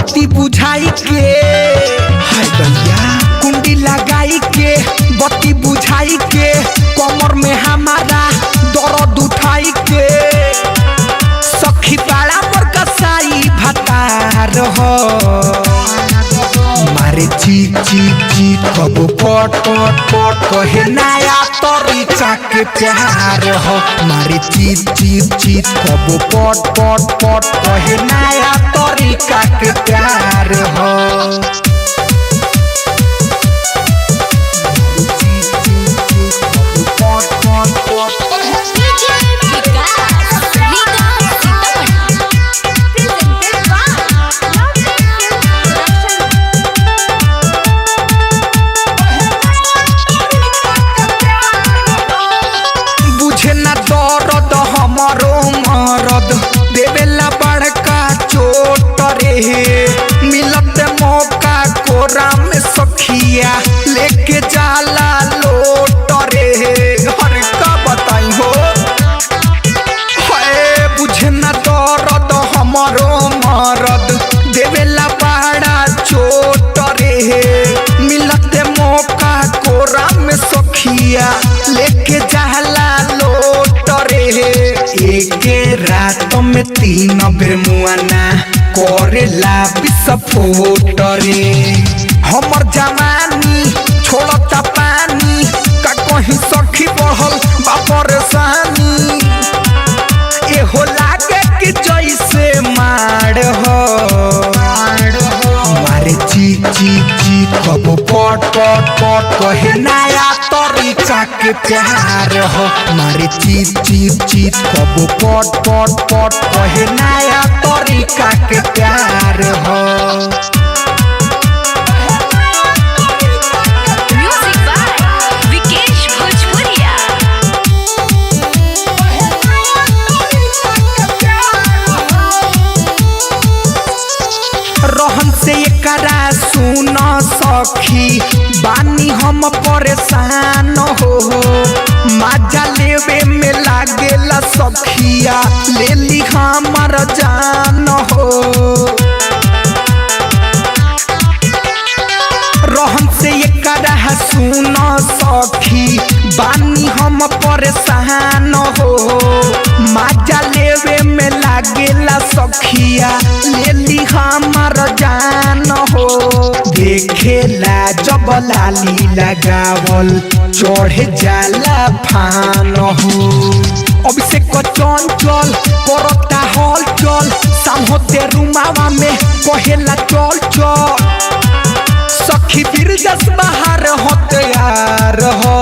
बत्ती बुझाई के हाय दैया कुंडी लगाई के बत्ती बुझाई के कमर में हमारा दर्द उठाई के सखी पाड़ा पर कसाई भतार हो मारे चीत चीत चीत कब पट पट पट कहे नया तरीका के प्यार हो मारे चीत चीत चीत कब पट पट पट कहे नया तरीका के प्यार हो देवेला बड़का चोट रे मिलत मौका कोरा में सखिया लेके जाला लोट रे हर का बताई हो है बुझे न दर्द हमारो मरद देवेला बड़ा चोट रे मिलत मौका कोरा में सखिया लेके जाला लोट रे एक रात में 3 बेर मुआना करेला विस्फोट रे हमर जवानी छोड़ता पानी का कहीं सखी बढ़ल बा परेशानी एहो लागे कि जैसे मार हो मारे चीत चीत चीत कब पट पट पट कहे नया तरीका के प्यार हो मारे चीत चीत चीत कब पट पट पट कहे नया तरीका के प्यार हो रहन से एकरा सुन सखी बानी हम परेशान हो मजा लेवे में लागेला सखिया ले ली हमर जान हो रहन से एकरा सुन सखी बानी हम परेशान हो मजा लेवे में लागेला सखिया ले ली हमर जान हो देखेला जब लाली लगावल चढ़े जाला फान हो अब से चंचल करता हल चल शाम होते रुमावा में कहेला चल चल सखी बिरजस बाहर होते यार हो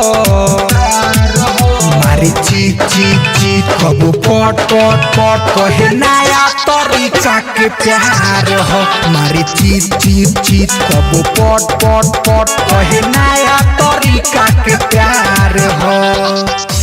मारे चीत चीत चीत कब पट पट पट कहे नया तरीका के प्यार हो मारे चीत चीत चीत कब पट पट पट कहे नया तरीका के प्यार हो।